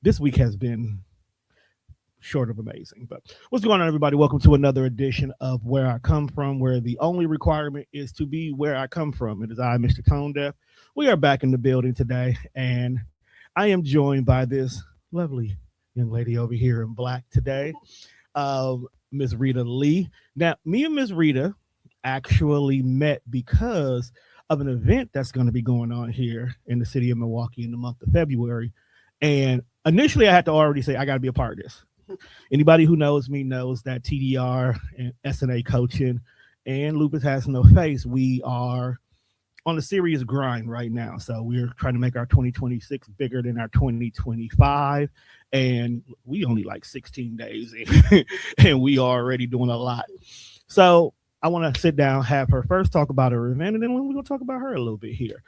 This week has been short of amazing, but what's going on, everybody? Welcome to another edition of Where I Come From, where the only requirement is to be where I come from. It is I, Mr. Tonedef. We are back in the building today, and I am joined by this lovely young lady over here in black today, Miss Rita Lee. Now, me and Miss Rita actually met because of an event that's going to be going on here in the city of Milwaukee in the month of February. And initially, I had to already say, I got to be a part of this. Anybody who knows me knows that TDR and SNA coaching and Lupus Has No Face, we are on a serious grind right now. So we're trying to make our 2026 bigger than our 2025. And we only like 16 days in, and we are already doing a lot. So I want to sit down, have her first talk about her event, and then we're going to talk about her a little bit here.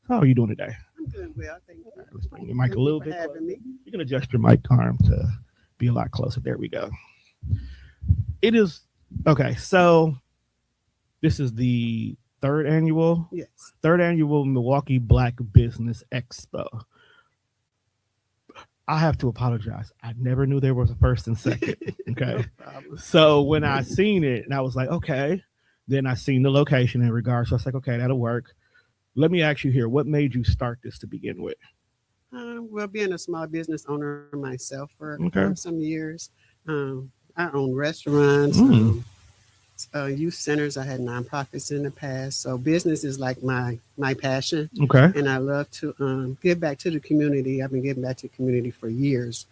How are you doing today? I'm doing well, thank you. Right, let's bring your mic a little bit. You can adjust your mic arm to be a lot closer. There we go. It is okay. So this is the third annual Milwaukee Black Business Expo. I have to apologize. I never knew there was a first and second. Okay. No, so when I seen it and I was like, okay, then I seen the location in regards. So I was like, okay, that'll work. Let me ask you here, what made you start this to begin with? Well, being a small business owner myself for some years, I own restaurants, youth centers. I had nonprofits in the past. So business is like my passion. Okay. And I love to give back to the community. I've been giving back to the community for years.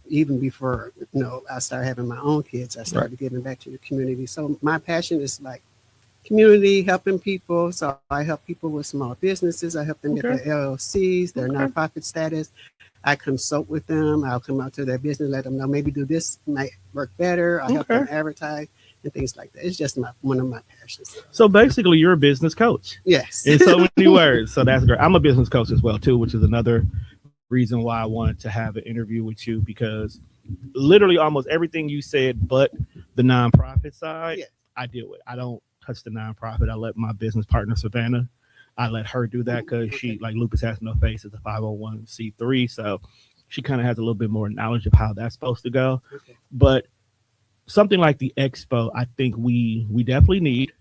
Even before, I started having my own kids, I started giving back to the community. So my passion is like community, helping people. So I help people with small businesses. I help them get their LLCs, their nonprofit status. I consult with them. I'll come out to their business, let them know maybe do this might work better. I help them advertise and things like that. It's just one of my passions. So basically, you're a business coach. Yes. In so many words. So that's great. I'm a business coach as well, too, which is another reason why I wanted to have an interview with you, because literally almost everything you said but the nonprofit side, I deal with. I don't touch the nonprofit. I let my business partner Savannah, I let her do that because she, like Lupus Has No Face, is a 501c3, so she kind of has a little bit more knowledge of how that's supposed to go. But something like the Expo, I think we definitely need.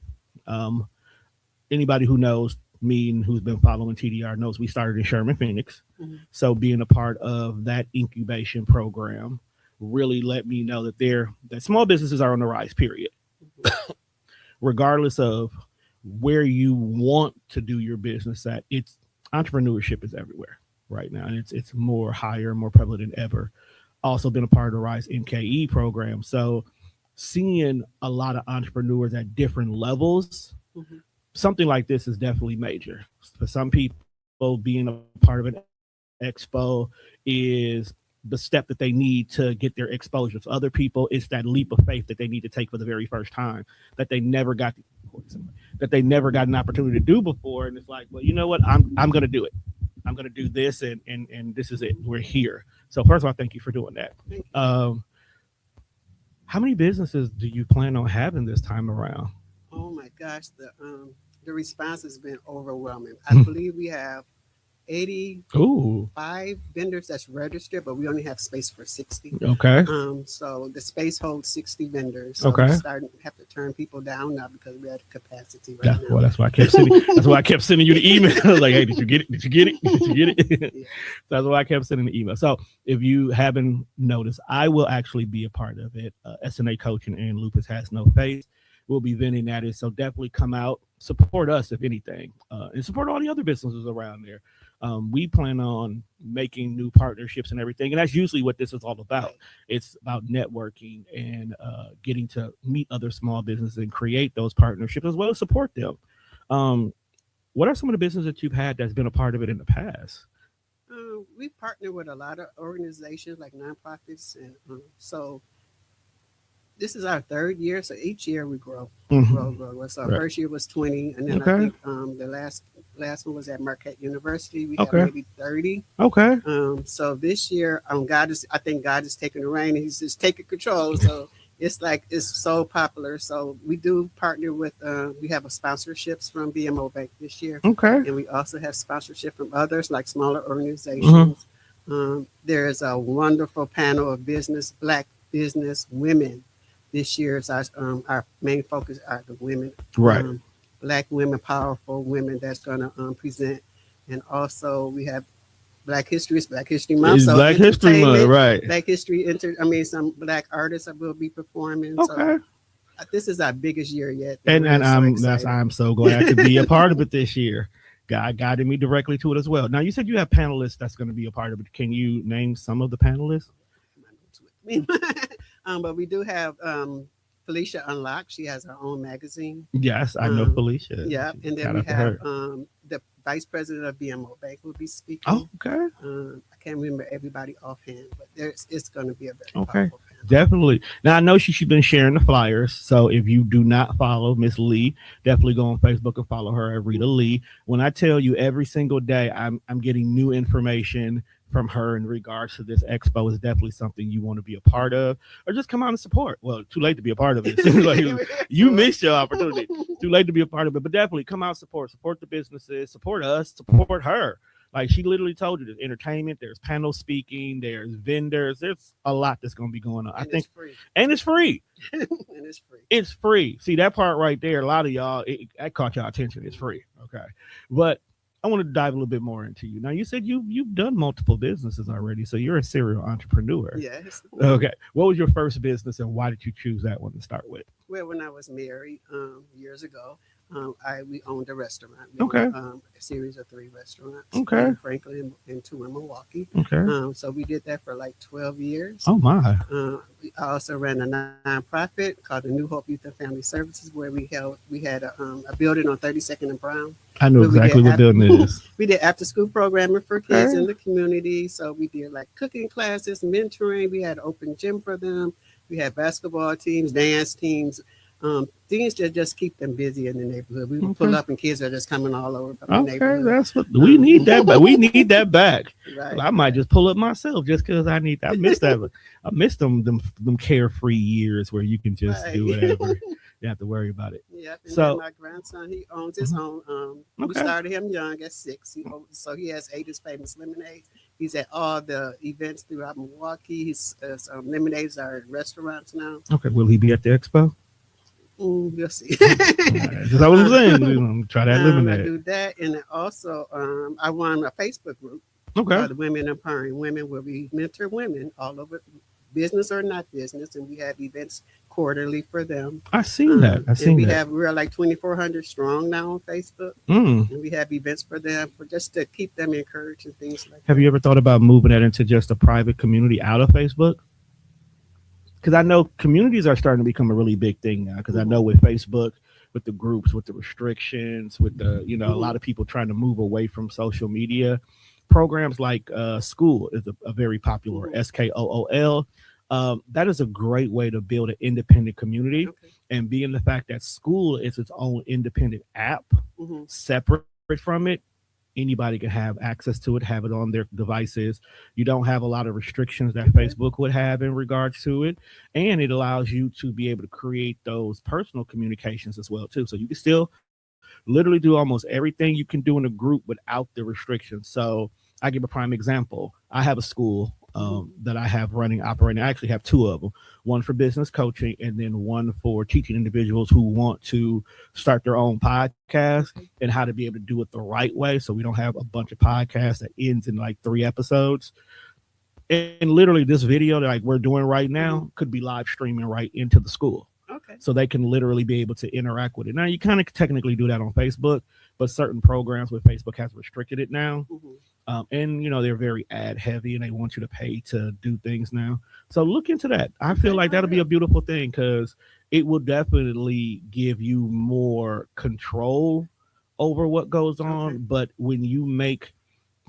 Anybody who knows me and who's been following TDR knows we started in Sherman, Phoenix. So being a part of that incubation program really let me know that small businesses are on the rise, period. Regardless of where you want to do your business at, entrepreneurship is everywhere right now, and it's more prevalent than ever. Also been a part of the Rise MKE program, so seeing a lot of entrepreneurs at different levels, something like this is definitely major. For some people, being a part of an expo is the step that they need to get their exposure. For other people, it's that leap of faith that they need to take for the very first time that they never got an opportunity to do before. And it's like, well, you know what? I'm going to do it. I'm going to do this, and this is it. We're here. So first of all, thank you for doing that. How many businesses do you plan on having this time around? Oh my gosh, the response has been overwhelming. I believe we have Ooh. 85 vendors that's registered, but we only have space for 60. Okay. So the space holds 60 vendors. So Okay. we're starting to have to turn people down now because we're at capacity right now. Well, that's why I kept sending. That's why I kept sending you the email. I was like, hey, did you get it? Did you get it? Did you get it? Yeah. That's why I kept sending the email. So if you haven't noticed, I will actually be a part of it. SNA Coaching and Lupus Has No Face. We'll be vending at it. So definitely come out, support us if anything, and support all the other businesses around there. We plan on making new partnerships and everything. And that's usually what this is all about. Right. It's about networking and getting to meet other small businesses and create those partnerships as well as support them. What are some of the businesses that you've had that's been a part of it in the past? We partner with a lot of organizations like nonprofits. And so this is our third year. So each year we grow. Mhm. So our Right. first year was 20. And then I Okay. think the last one was at Marquette University. We Okay. have maybe 30. Okay. So this year, I think God is taking the reign. He's just taking control. So it's so popular. So we do partner with. We have a sponsorships from BMO Bank this year, Okay. and we also have sponsorship from others like smaller organizations. There is a wonderful panel of Black business women. This year is our main focus are the women, Right. Black women, powerful women that's going to present, and also we have Black History. It's Black History Month. It's So Black History Month, entertainment, right? Black History. Some Black artists that will be performing. Okay. So this is our biggest year yet. And we're so excited. I'm so glad to be a part of it this year. God guided me directly to it as well. Now you said you have panelists that's going to be a part of it. Can you name some of the panelists? But we do have Felicia Unlocked. She has her own magazine. Yes, I know Felicia. Yeah, and then Shout we out to have her. the vice president of BMO Bank will be speaking. Oh, okay. I can't remember everybody offhand, but it's going to be a very Okay. powerful panel. Definitely. Now I know she's been sharing the flyers. So if you do not follow Miss Lee, definitely go on Facebook and follow her at Rita Lee. When I tell you every single day, I'm getting new information from her in regards to this expo. Is definitely something you want to be a part of, or just come out and support. Well, too late to be a part of it. Like, you missed your opportunity. Too late to be a part of it, but definitely come out, support the businesses, support us, support her. Like she literally told you, there's entertainment, there's panel speaking, there's vendors, there's a lot that's going to be going on. And I think, it's free. and it's free. And it's free. It's free. See that part right there. A lot of y'all, that caught y'all attention. It's free. Okay, but I want to dive a little bit more into you. Now you said you've done multiple businesses already, so you're a serial entrepreneur. Yes. Okay. What was your first business, and why did you choose that one to start with? Well, when I was married years ago, we owned a restaurant. Okay. A series of 3 restaurants. Okay. In Franklin and 2 in Milwaukee. Okay. So we did that for like 12 years. Oh my. We also ran a nonprofit called the New Hope Youth and Family Services, where we had a building on 32nd and Brown. I know exactly what building it is. We did after school programming for kids Okay. in the community. So we did like cooking classes, mentoring. We had open gym for them. We had basketball teams, dance teams, things that just keep them busy in the neighborhood. We would pull up and kids are just coming all over from the Okay, neighborhood. that's what we need. That back. We need that back. Right. I might just pull up myself just because I need. I miss that. I miss them carefree years where you can just do whatever. You have to worry about it. Yeah. And So- then my grandson, he owns his own. We Okay. started him young at 6. So he has Ada's Famous Lemonade. He's at all the events throughout Milwaukee. His lemonades are at restaurants now. Okay, will he be at the expo? We'll see. That's what I'm saying. We're gonna try that I lemonade. do that, and then also I run a Facebook group Okay. called the Women Empowering Women, where we mentor women all over, business or not business, and we have events quarterly for them. I seen that. I And seen that. we're like 2,400 strong now on Facebook, Mm. and we have events for them for just to keep them encouraged and things like Have that. you ever thought about moving that into just a private community out of Facebook? Because I know communities are starting to become a really big thing now. Because I know with Facebook, with the groups, with the restrictions, with the, a lot of people trying to move away from social media, programs like Skool is a very popular, Skool. That is a great way to build an independent community. Okay. And being the fact that Skool is its own independent app, Mhm. separate from it, anybody can have access to it, have it on their devices. You don't have a lot of restrictions that Facebook would have in regards to it. And it allows you to be able to create those personal communications as well, too. So you can still literally do almost everything you can do in a group without the restrictions. So I give a prime example. I have a school that I have running, operating. I actually have two of them, one for business coaching and then one for teaching individuals who want to start their own podcast Okay. and how to be able to do it the right way. So we don't have a bunch of podcasts that ends in like 3 episodes. And literally this video that like we're doing right now could be live streaming right into the school. Okay. So they can literally be able to interact with it. Now you kind of technically do that on Facebook, but certain programs with Facebook has restricted it now. Mhm. And they're very ad heavy and they want you to pay to do things now. So look into that. I feel Okay. like I that'll be a will. beautiful thing because it will definitely give you more control over what goes Okay. on. But when you make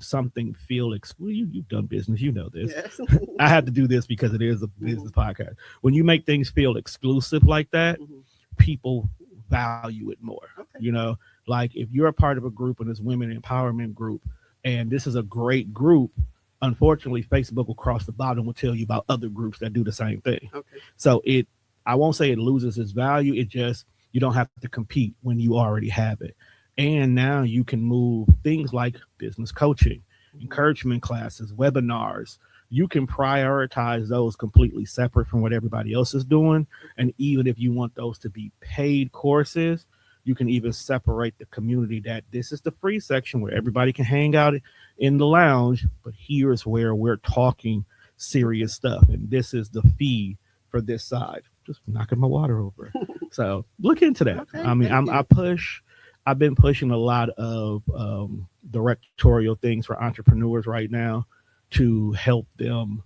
something feel you've done business, you know this. Yes. I have to do this because it is a business Mhm. podcast. When you make things feel exclusive like that, Mhm. people value it more. Okay. Like if you're a part of a group and it's women empowerment group, and this is a great group, unfortunately, Facebook will cross the bottom will tell you about other groups that do the same thing. Okay. So I won't say it loses its value. It just, you don't have to compete when you already have it. And now you can move things like business coaching, Mhm. encouragement classes, webinars. You can prioritize those completely separate from what everybody else is doing. And even if you want those to be paid courses, you can even separate the community that this is the free section where everybody can hang out in the lounge, but here's where we're talking serious stuff. And this is the feed for this side. Just knocking my water over. So look into that. Okay. I mean, Thank you. I've been pushing a lot of directorial things for entrepreneurs right now to help them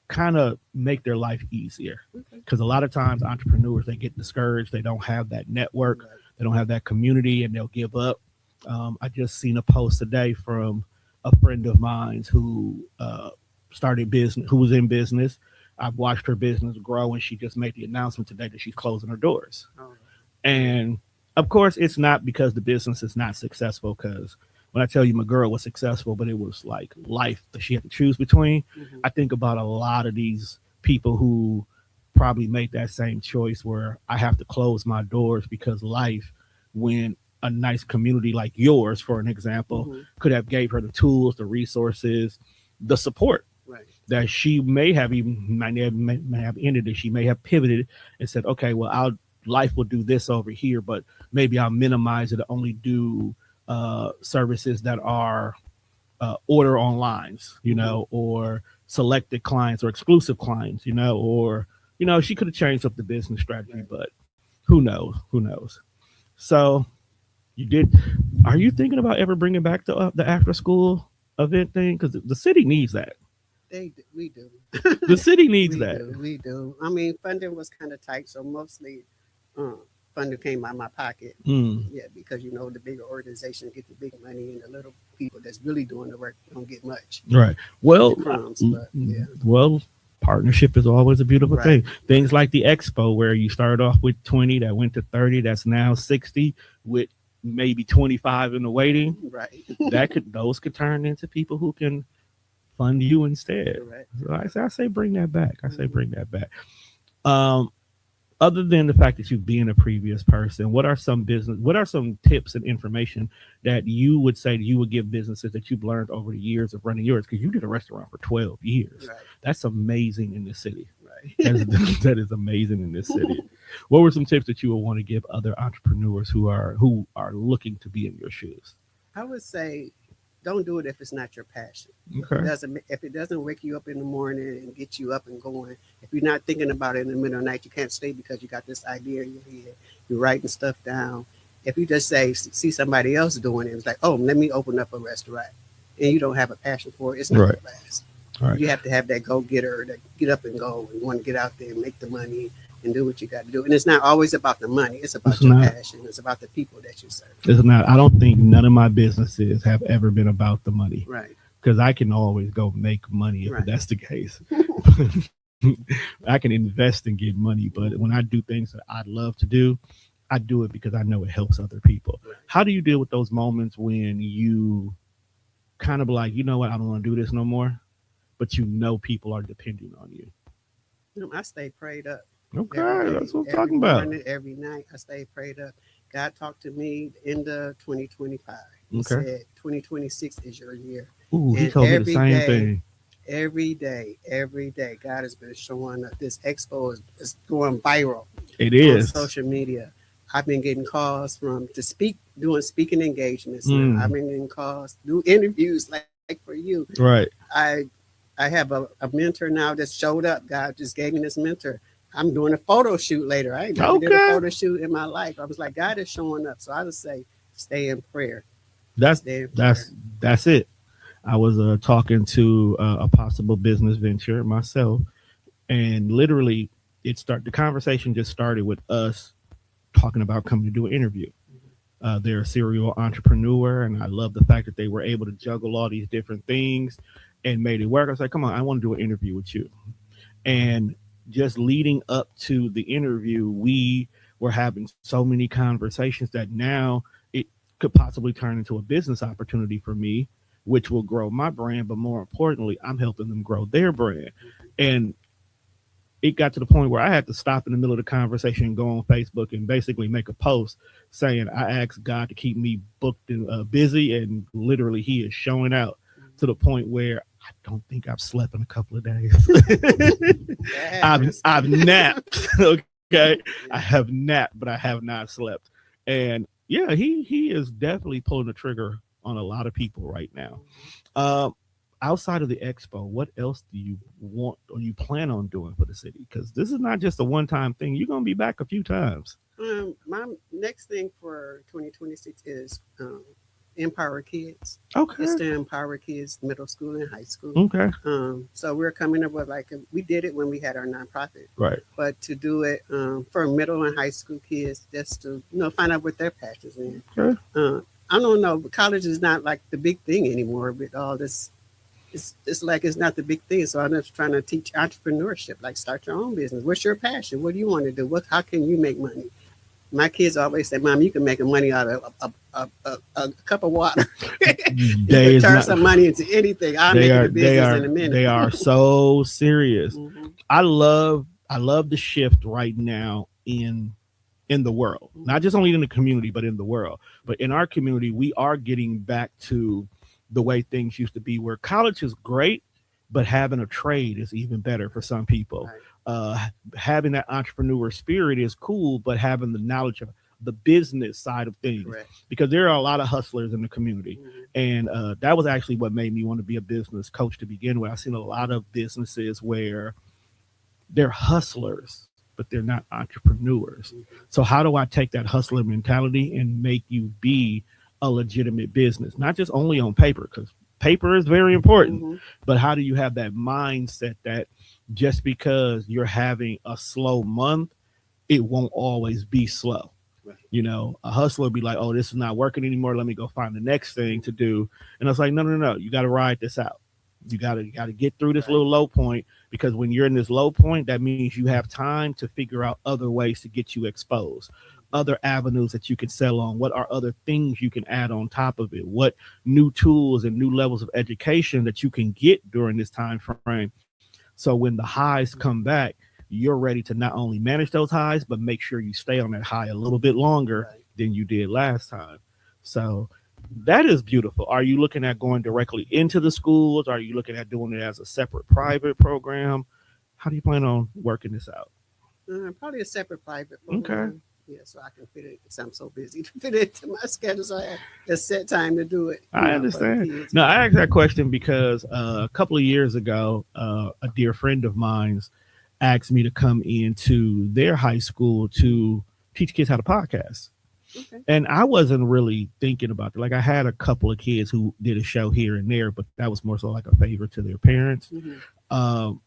kind of make their life easier. Okay. Because a lot of times entrepreneurs, they get discouraged. They don't have that network. Right. They don't have that community and they'll give up. I just seen a post today from a friend of mine who started business, who was in business. I've watched her business grow and she just made the announcement today that she's closing her doors. All right. And of course, it's not because the business is not successful. Because when I tell you my girl was successful, but it was like life that she had to choose between. Mhm. I think about a lot of these people who probably make that same choice where I have to close my doors because life, when a nice community like yours, for an example, Mhm. could have gave her the tools, the resources, the support Right. that she may have even may have ended it. She may have pivoted and said, okay, well, I'll life will do this over here, but maybe I'll minimize it to only do services that are order online, Mhm. or selected clients or exclusive clients, or she could have changed up the business strategy, Right. but who knows? Who knows? So you did. Are you thinking about ever bringing back the after school event thing? Because the city needs that. We do. The city needs We that. do. We do. I mean, funding was kind of tight, so mostly uh, funding came out of my pocket. Mm, Yeah, because the bigger organizations get the big money, and the little people that's really doing the work don't get much. right. Get the Well, crumbs, but yeah, well, partnership is always a beautiful right, thing. Things like the Expo, where you started off with 20, that went to 30, that's now 60, with maybe 25 in the waiting. right, Those could turn into people who can fund you instead. correct. So I say bring that back. I say Mhm. bring that back. Um, Other than the fact that you've been a previous person, what are some tips and information that you would say you would give businesses that you've learned over the years of running yours? Because you did a restaurant for 12 years. Right, That's amazing in this city. right. That is amazing in this city. What were some tips that you would want to give other entrepreneurs who are looking to be in your shoes? I would say, don't do it if it's not your passion. Okay. If it doesn't wake you up in the morning and get you up and going, if you're not thinking about it in the middle of the night, you can't stay because you got this idea in your head. You're writing stuff down. If you just see somebody else doing it, it's like, oh, let me open up a restaurant, and you don't have a passion for it, it's not Right. gonna last. All right. You have to have that go getter, that get up and go, and want to get out there and make the money and do what you got to do. And it's not always about the money; it's about It's your not. passion. It's about the people that you serve. It's not. I don't think none of my businesses have ever been about the money Right, because I can always go make money if right, that's the case. I can invest and get money, but when I do things that I love to do, I do it because I know it helps other people. right. How do you deal with those moments when you kind of like, you know what, I don't want to do this no more, but people are depending on you? I stay prayed up every Okay, day, that's what I'm every talking about. morning, every night. I stay prayed up God talked to me end of 2025. He Okay. said 2026 is your year. Ooh, he And told me the every same day, thing. every day, God has been showing up. This expo is going viral It on is. social media. I've been getting calls doing speaking engagements now. I've Mm, been getting calls, do interviews like for you. right. I I have a mentor now that showed up. God just gave me this mentor. I'm doing a photo shoot later. I ain't never did a Okay. photo shoot in my life. I was like, God is showing up. So I would say, stay in prayer. That's Stay in that's prayer. that's it. I was talking to a possible business venture myself, and literally, the conversation just started with us talking about coming to do an interview. They're a serial entrepreneur, and I love the fact that they were able to juggle all these different things and made it work. I was like, "Come on, I want to do an interview with you." And just leading up to the interview, we were having so many conversations that now it could possibly turn into a business opportunity for me, which will grow my brand. But more importantly, I'm helping them grow their brand. And it got to the point where I had to stop in the middle of the conversation and go on Facebook and basically make a post saying I asked God to keep me booked and busy, and literally He is showing out to the point where I don't think I've slept in a couple of days. I've napped. Okay, I Yeah. have napped, but I have not slept. And yeah, he is definitely pulling the trigger on a lot of people right now. Um, Outside of the expo, what else do you want or you plan on doing for the city? Because this is not just a one-time thing. You're gonna be back a few times. My next thing for 2026 is empower kids. Okay. It's to empower kids, middle school and high school. Okay. So we're coming up with we did it when we had our nonprofit, Right. but to do it for middle and high school kids, just to find out what their passions in. Okay. I don't know, but college is not like the big thing anymore with all this. It's like it's not the big thing. So I'm just trying to teach entrepreneurship, like start your own business. What's your passion? What do you want to do? How can you make money? My kids always say, "Mom, you can make money out of a cup of water. You They can is turn not. some money into anything. I'll They make it are. a They business are. in a minute." They are so serious. Hmm. I love the shift right now in the world, not just only in the community, but in the world. But in our community, we are getting back to the way things used to be, where college is great, but having a trade is even better for some people. Right. Having that entrepreneur spirit is cool, but having the knowledge of the business side of things, Correct. because there are a lot of hustlers in the community. Hmm. And that was actually what made me want to be a business coach to begin with. I've seen a lot of businesses where they're hustlers, but they're not entrepreneurs. Hmm. So how do I take that hustler mentality and make you be a legitimate business, not just only on paper, because paper is very important, Hmm. but how do you have that mindset that just because you're having a slow month, it won't always be slow. Right. A hustler be like, oh, this is not working anymore. Let me go find the next thing to do. And I was like, no, no, no. You got to ride this out. You got to get through this Right. little low point, because when you're in this low point, that means you have time to figure out other ways to get you exposed, other avenues that you can sell on. What are other things you can add on top of it? What new tools and new levels of education that you can get during this time frame? So when the highs come back, you're ready to not only manage those highs, but make sure you stay on that high a little bit longer Right. than you did last time. So that is beautiful. Are you looking at going directly into the schools? Are you looking at doing it as a separate private program? How do you plan on working this out? Probably a separate private Okay. program. Yeah, so I can fit it because I'm so busy to fit it into my schedule. So I have a set time to do it. I For the understand. kids. No, I asked that question because a couple of years ago, a dear friend of mine's asked me to come into their high school to teach kids how to podcast. Okay. And I wasn't really thinking about it. Like, I had a couple of kids who did a show here and there, but that was more so like a favor to their parents. Hmm. Um,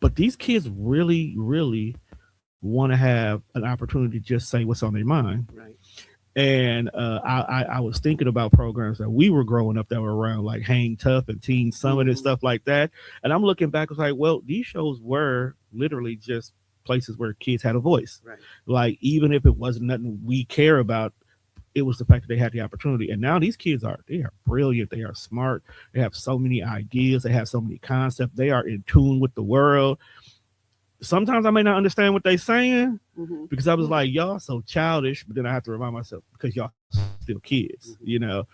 but these kids really, really want to have an opportunity to just say what's on their mind. Right. And I was thinking about programs that we were growing up that were around, like Hang Tough and Teen Summit and Hmm. stuff like that. And I'm looking back, I was like, well, these shows were literally just places where kids had a voice. Right. Like, even if it wasn't nothing we care about, it was the fact that they had the opportunity. And now these kids they are brilliant. They are smart. They have so many ideas. They have so many concepts. They are in tune with the world. sometimes I may not understand what they're saying Mm-hmm. because I was like, y'all so childish, but then I have to remind myself because y'all still kids, Mm-hmm. you know.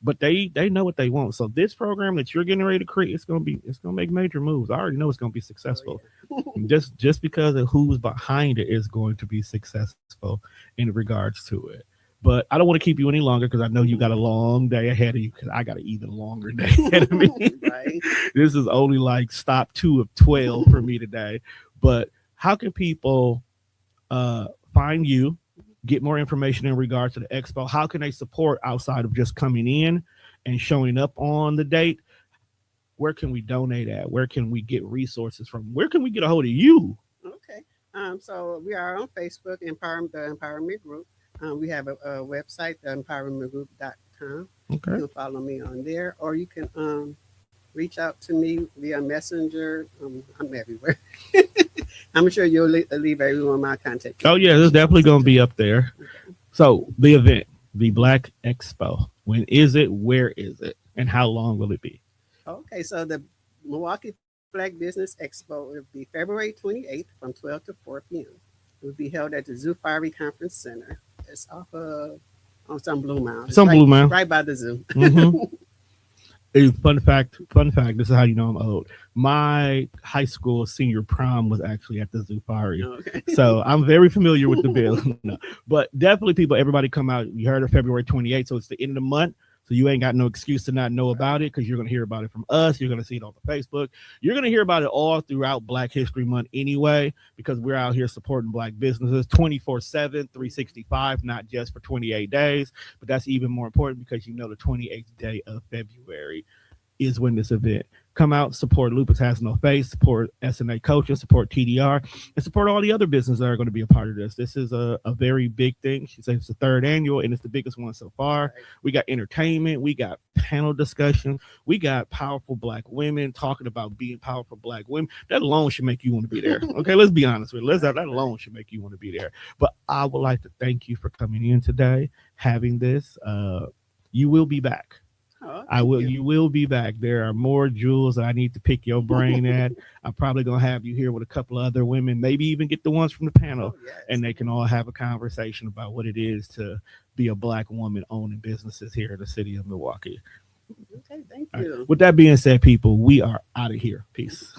But they know what they want. So this program that you're getting ready to create, it's gonna make major moves. I already know it's gonna be successful. Oh, Just because of who's behind it is going to be successful in regards to it. But I don't want to keep you any longer because I know you got a long day ahead of you because I got an even longer day ahead of me. yeah. Right. This is only like stop 2 of 12 for me today. But how can people find you, get more information in regards to the expo? How can they support outside of just coming in and showing up on the date? Where can we donate at? Where can we get resources from? Where can we get a hold of you? Okay. So we are on Facebook, the Empowerment Group. We have a website, theempowermentgroup.com. You Okay. can follow me on there, or you can reach out to me via Messenger. I'm everywhere. I'm sure you'll leave everyone my contact. Oh yeah, it's definitely going to be up there. Okay. So the event, the Black Expo. When is it? Where is it? And how long will it be? Okay, so the Milwaukee Black Business Expo will be February 28th from 12 to 4 p.m. It will be held at the Zoofari Conference Center. It's off of on some Blue Mound. It's Some Blue Mound. right by the zoo. Mm-hmm. Fun fact. This is how you know I'm old. My high school senior prom was actually at the Zoofari. Okay. So I'm very familiar with the bill. No. But definitely, people, everybody come out. You heard of February 28th, so it's the end of the month. So you ain't got no excuse to not know about it because you're going to hear about it from us. You're going to see it on the Facebook. You're going to hear about it all throughout Black History Month anyway, because we're out here supporting Black businesses 24/7, 365, not just for 28 days. But that's even more important because you know the 28th day of February is when this event. Come out, support Lupus Has No Face, support SNA Coaches, support TDR, and support all the other businesses that are going to be a part of this. This is a very big thing. She says it's the third annual, and it's the biggest one so far. Right. We got entertainment. We got panel discussion. We got powerful Black women talking about being powerful Black women. That alone should make you want to be there. Okay, let's be honest with you. That alone should make you want to be there. But I would like to thank you for coming in today, having this. You will be back. Oh, I will. thank You will be back. There are more jewels I need to pick your brain at. I'm probably gonna have you here with a couple of other women, maybe even get the ones from the panel, Oh, yes. and they can all have a conversation about what it is to be a Black woman owning businesses here in the city of Milwaukee. Okay, thank All right. you. With that being said, people, we are out of here. Peace.